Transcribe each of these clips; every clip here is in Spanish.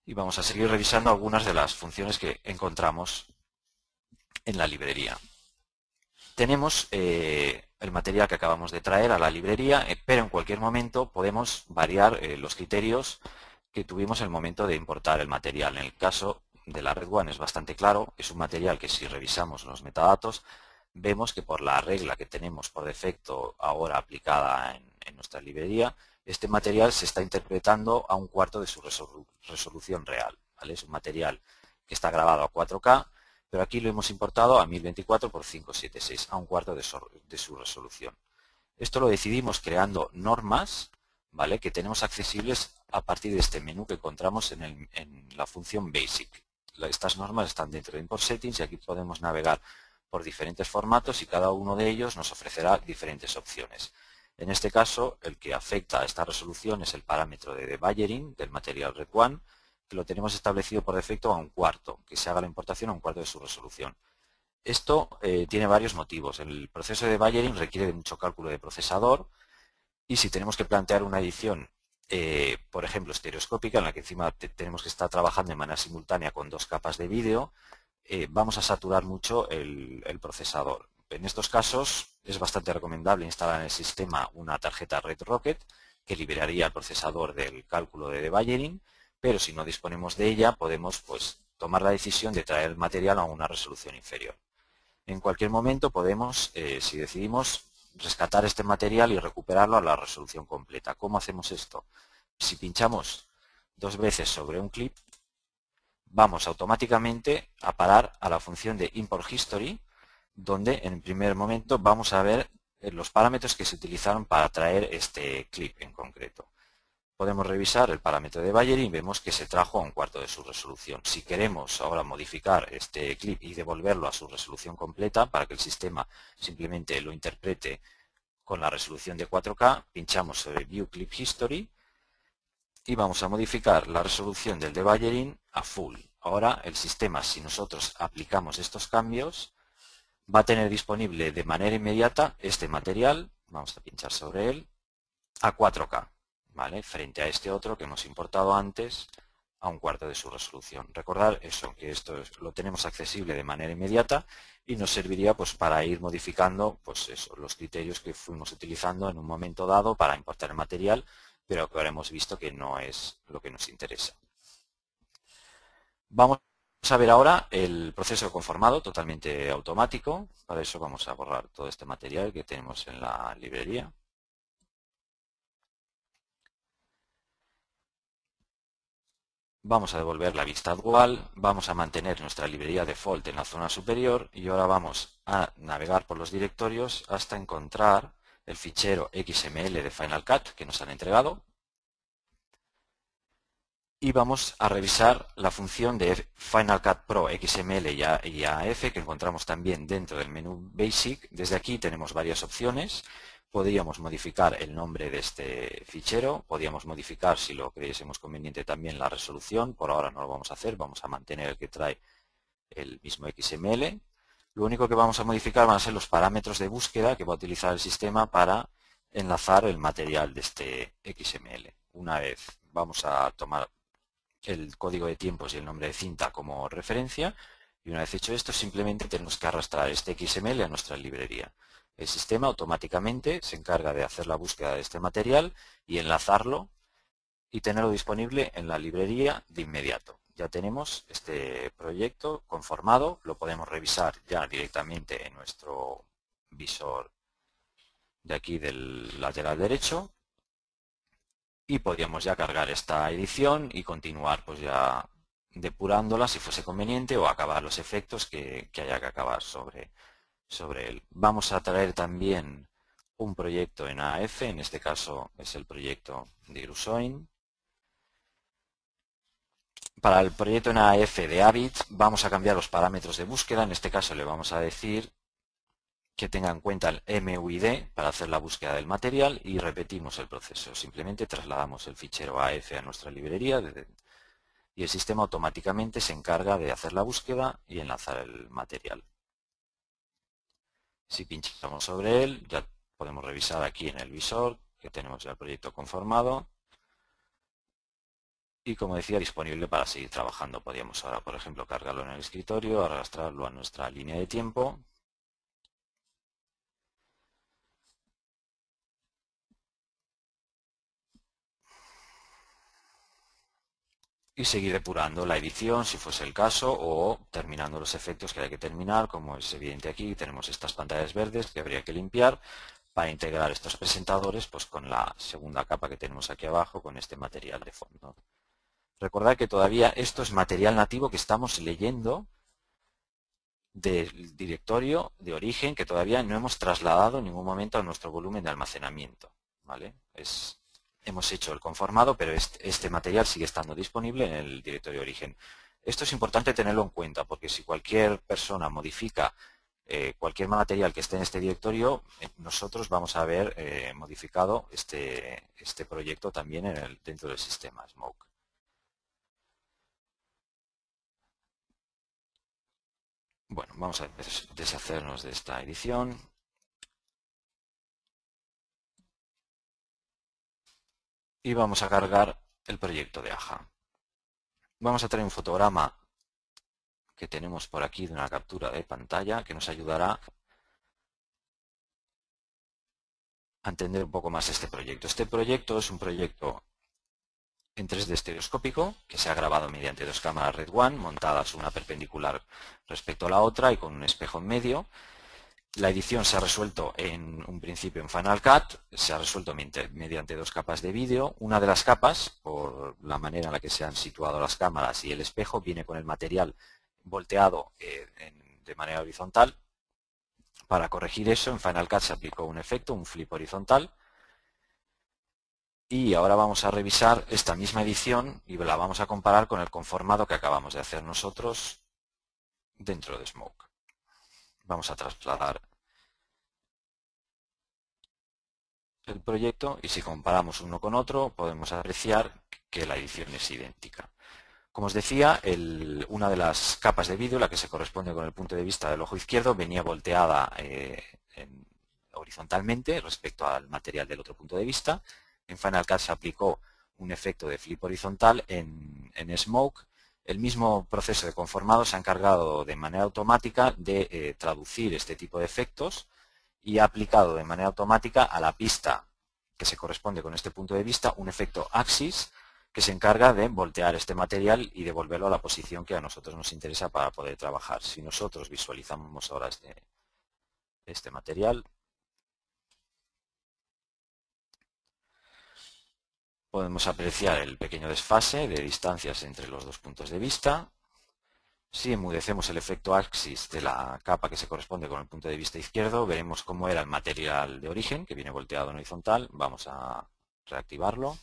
y vamos a seguir revisando algunas de las funciones que encontramos en la librería. Tenemos el material que acabamos de traer a la librería, pero en cualquier momento podemos variar los criterios que tuvimos en el momento de importar el material. En el caso de la Red One es bastante claro, es un material que si revisamos los metadatos, vemos que por la regla que tenemos por defecto ahora aplicada en nuestra librería, este material se está interpretando a un cuarto de su resolución real, ¿vale? Es un material que está grabado a 4K, pero aquí lo hemos importado a 1024 x 576, a un cuarto de su resolución. Esto lo decidimos creando normas, ¿vale?, que tenemos accesibles a partir de este menú que encontramos en la función Basic. Estas normas están dentro de Import Settings y aquí podemos navegar por diferentes formatos y cada uno de ellos nos ofrecerá diferentes opciones. En este caso, el que afecta a esta resolución es el parámetro de debugging del material Red One, que lo tenemos establecido por defecto a un cuarto, que se haga la importación a un cuarto de su resolución. Esto tiene varios motivos. El proceso de debugging requiere de mucho cálculo de procesador y si tenemos que plantear una edición, por ejemplo, estereoscópica, en la que encima tenemos que estar trabajando de manera simultánea con dos capas de vídeo, vamos a saturar mucho el procesador. En estos casos es bastante recomendable instalar en el sistema una tarjeta Red Rocket que liberaría el procesador del cálculo de debugging, pero si no disponemos de ella podemos tomar la decisión de traer el material a una resolución inferior. En cualquier momento podemos, si decidimos, rescatar este material y recuperarlo a la resolución completa. ¿Cómo hacemos esto? Si pinchamos dos veces sobre un clip, vamos automáticamente a parar a la función de Import History, donde en el primer momento vamos a ver los parámetros que se utilizaron para traer este clip en concreto. Podemos revisar el parámetro de Bayer y vemos que se trajo a un cuarto de su resolución. Si queremos ahora modificar este clip y devolverlo a su resolución completa para que el sistema simplemente lo interprete con la resolución de 4K, pinchamos sobre View Clip History y vamos a modificar la resolución del debugging a Full. Ahora el sistema, si nosotros aplicamos estos cambios, va a tener disponible de manera inmediata este material, vamos a pinchar sobre él, a 4K, ¿vale?, frente a este otro que hemos importado antes a un cuarto de su resolución. Recordar eso, que esto lo tenemos accesible de manera inmediata y nos serviría para ir modificando los criterios que fuimos utilizando en un momento dado para importar el material, pero que ahora hemos visto que no es lo que nos interesa. Vamos a ver ahora el proceso conformado totalmente automático. Para eso vamos a borrar todo este material que tenemos en la librería. Vamos a devolver la vista dual, vamos a mantener nuestra librería default en la zona superior y ahora vamos a navegar por los directorios hasta encontrar el fichero XML de Final Cut que nos han entregado. Y vamos a revisar la función de Final Cut Pro XML y AF que encontramos también dentro del menú Basic. Desde aquí tenemos varias opciones. Podríamos modificar el nombre de este fichero, podríamos modificar, si lo creyésemos conveniente, también la resolución. Por ahora no lo vamos a hacer, vamos a mantener el que trae el mismo XML. Lo único que vamos a modificar van a ser los parámetros de búsqueda que va a utilizar el sistema para enlazar el material de este XML. Una vez vamos a tomar el código de tiempos y el nombre de cinta como referencia y una vez hecho esto simplemente tenemos que arrastrar este XML a nuestra librería. El sistema automáticamente se encarga de hacer la búsqueda de este material y enlazarlo y tenerlo disponible en la librería de inmediato. Ya tenemos este proyecto conformado, lo podemos revisar ya directamente en nuestro visor de aquí del lateral derecho y podríamos ya cargar esta edición y continuar ya depurándola si fuese conveniente o acabar los efectos que haya que acabar sobre él. Vamos a traer también un proyecto en AF, en este caso es el proyecto de Grusoin. Para el proyecto en AF de Avid vamos a cambiar los parámetros de búsqueda, en este caso le vamos a decir que tenga en cuenta el MUID para hacer la búsqueda del material y repetimos el proceso. Simplemente trasladamos el fichero AF a nuestra librería y el sistema automáticamente se encarga de hacer la búsqueda y enlazar el material. Si pinchamos sobre él, ya podemos revisar aquí en el visor que tenemos ya el proyecto conformado. y, como decía, disponible para seguir trabajando. Podríamos ahora, por ejemplo, cargarlo en el escritorio, arrastrarlo a nuestra línea de tiempo y seguir depurando la edición si fuese el caso, o terminando los efectos que hay que terminar, como es evidente aquí. Tenemos estas pantallas verdes que habría que limpiar para integrar estos presentadores pues con la segunda capa que tenemos aquí abajo, con este material de fondo. Recordad que todavía esto es material nativo que estamos leyendo del directorio de origen, que todavía no hemos trasladado en ningún momento a nuestro volumen de almacenamiento, ¿vale? Hemos hecho el conformado, pero este material sigue estando disponible en el directorio de origen. Esto es importante tenerlo en cuenta, porque si cualquier persona modifica cualquier material que esté en este directorio, nosotros vamos a haber modificado este proyecto también dentro del sistema Smoke. Bueno, vamos a deshacernos de esta edición. Y vamos a cargar el proyecto de AHA. Vamos a traer un fotograma que tenemos por aquí de una captura de pantalla que nos ayudará a entender un poco más este proyecto. Este proyecto es un proyecto en 3D estereoscópico que se ha grabado mediante dos cámaras Red One montadas una perpendicular respecto a la otra y con un espejo en medio. La edición se ha resuelto en un principio en Final Cut, se ha resuelto mediante dos capas de vídeo. Una de las capas, por la manera en la que se han situado las cámaras y el espejo, viene con el material volteado de manera horizontal. Para corregir eso, en Final Cut se aplicó un efecto, un flip horizontal. Y ahora vamos a revisar esta misma edición y la vamos a comparar con el conformado que acabamos de hacer nosotros dentro de Smoke. Vamos a trasladar el proyecto y si comparamos uno con otro podemos apreciar que la edición es idéntica. Como os decía, una de las capas de vídeo, la que se corresponde con el punto de vista del ojo izquierdo, venía volteada horizontalmente respecto al material del otro punto de vista. En Final Cut se aplicó un efecto de flip horizontal. En Smoke el mismo proceso de conformado se ha encargado de manera automática de traducir este tipo de efectos y ha aplicado de manera automática a la pista que se corresponde con este punto de vista un efecto axis que se encarga de voltear este material y devolverlo a la posición que a nosotros nos interesa para poder trabajar. Si nosotros visualizamos ahora este material, podemos apreciar el pequeño desfase de distancias entre los dos puntos de vista. Si enmudecemos el efecto axis de la capa que se corresponde con el punto de vista izquierdo, veremos cómo era el material de origen, que viene volteado en horizontal. Vamos a reactivarlo.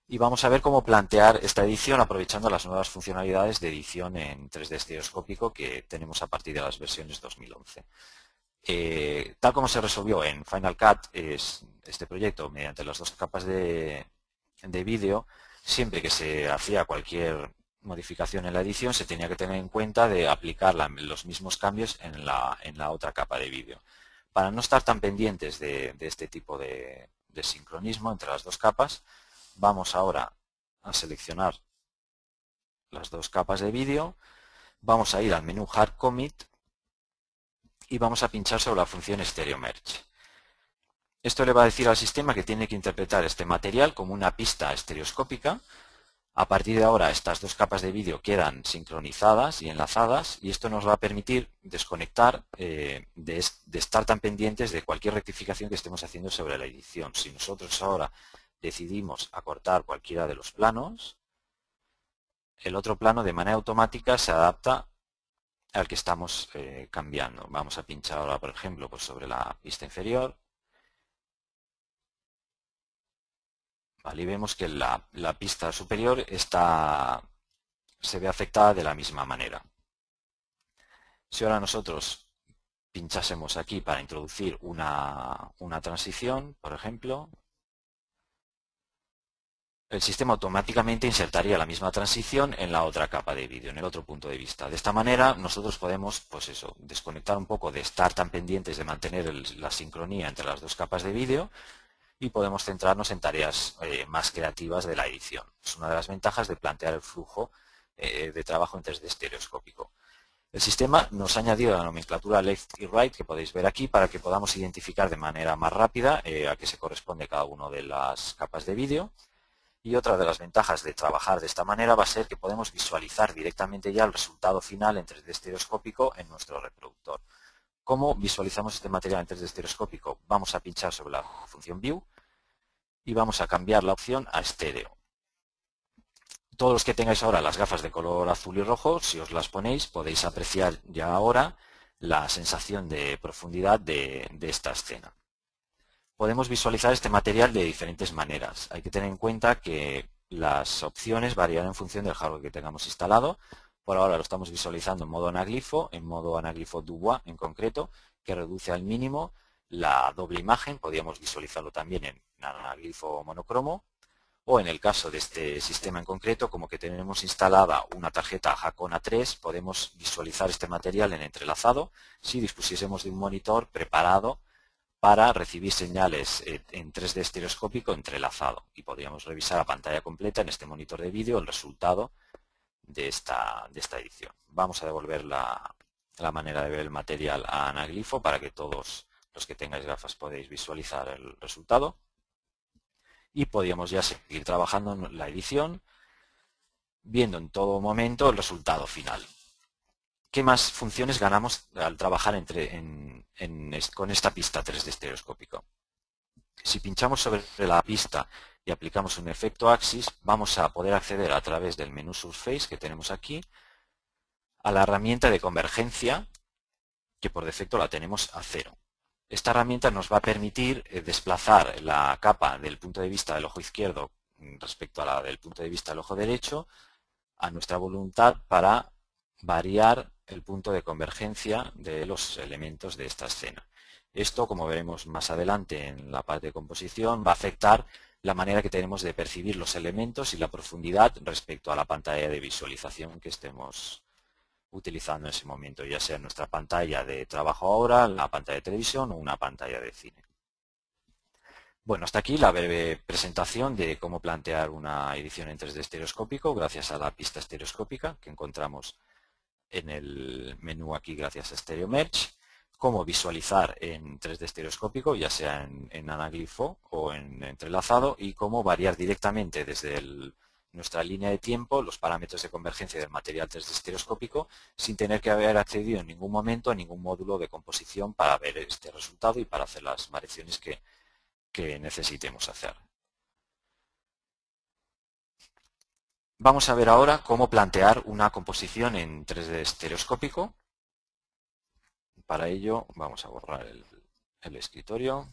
Y vamos a ver cómo plantear esta edición aprovechando las nuevas funcionalidades de edición en 3D estereoscópico que tenemos a partir de las versiones 2011. Tal como se resolvió en Final Cut este proyecto mediante las dos capas de vídeo, siempre que se hacía cualquier modificación en la edición se tenía que tener en cuenta de aplicar los mismos cambios en la otra capa de vídeo. Para no estar tan pendientes de este tipo de sincronismo entre las dos capas, vamos ahora a seleccionar las dos capas de vídeo, vamos a ir al menú Hard Commit y vamos a pinchar sobre la función Stereo Merge. Esto le va a decir al sistema que tiene que interpretar este material como una pista estereoscópica. A partir de ahora estas dos capas de vídeo quedan sincronizadas y enlazadas y esto nos va a permitir desconectar de estar tan pendientes de cualquier rectificación que estemos haciendo sobre la edición. Si nosotros ahora decidimos acortar cualquiera de los planos, el otro plano de manera automática se adapta al que estamos cambiando. Vamos a pinchar ahora, por ejemplo, pues sobre la pista inferior. Vale, y vemos que la pista superior se ve afectada de la misma manera. Si ahora nosotros pinchásemos aquí para introducir una transición, por ejemplo, el sistema automáticamente insertaría la misma transición en la otra capa de vídeo, en el otro punto de vista. De esta manera nosotros podemos, pues eso, desconectar un poco de estar tan pendientes de mantener la sincronía entre las dos capas de vídeo y podemos centrarnos en tareas más creativas de la edición. Es una de las ventajas de plantear el flujo de trabajo en 3D estereoscópico. El sistema nos ha añadido la nomenclatura left y right que podéis ver aquí para que podamos identificar de manera más rápida a qué se corresponde cada una de las capas de vídeo. Y otra de las ventajas de trabajar de esta manera va a ser que podemos visualizar directamente ya el resultado final en 3D estereoscópico en nuestro reproductor. ¿Cómo visualizamos este material en 3D estereoscópico? Vamos a pinchar sobre la función View y vamos a cambiar la opción a estéreo. Todos los que tengáis ahora las gafas de color azul y rojo, si os las ponéis, podéis apreciar ya ahora la sensación de profundidad de esta escena. Podemos visualizar este material de diferentes maneras. Hay que tener en cuenta que las opciones varían en función del hardware que tengamos instalado. Por ahora lo estamos visualizando en modo anaglifo Dubois en concreto, que reduce al mínimo la doble imagen. Podríamos visualizarlo también en anaglifo monocromo. O en el caso de este sistema en concreto, como que tenemos instalada una tarjeta Hakon A3, podemos visualizar este material en entrelazado si dispusiésemos de un monitor preparado para recibir señales en 3D estereoscópico entrelazado. Y podríamos revisar a pantalla completa en este monitor de vídeo el resultado de esta edición. Vamos a devolver la manera de ver el material a anaglifo para que todos los que tengáis gafas podéis visualizar el resultado. Y podríamos ya seguir trabajando en la edición, viendo en todo momento el resultado final. ¿Qué más funciones ganamos al trabajar con esta pista 3D estereoscópico? Si pinchamos sobre la pista y aplicamos un efecto Axis, vamos a poder acceder a través del menú Surface que tenemos aquí a la herramienta de convergencia, que por defecto la tenemos a 0. Esta herramienta nos va a permitir desplazar la capa del punto de vista del ojo izquierdo respecto a la del punto de vista del ojo derecho a nuestra voluntad para variar el punto de convergencia de los elementos de esta escena. Esto, como veremos más adelante en la parte de composición, va a afectar la manera que tenemos de percibir los elementos y la profundidad respecto a la pantalla de visualización que estemos utilizando en ese momento, ya sea nuestra pantalla de trabajo ahora, la pantalla de televisión o una pantalla de cine. Bueno, hasta aquí la breve presentación de cómo plantear una edición en 3D estereoscópico gracias a la pista estereoscópica que encontramos en el menú aquí gracias a Stereo Merge, cómo visualizar en 3D estereoscópico, ya sea en anaglifo o en entrelazado, y cómo variar directamente desde nuestra línea de tiempo los parámetros de convergencia del material 3D estereoscópico sin tener que haber accedido en ningún momento a ningún módulo de composición para ver este resultado y para hacer las variaciones que necesitemos hacer. Vamos a ver ahora cómo plantear una composición en 3D estereoscópico. Para ello vamos a borrar el escritorio.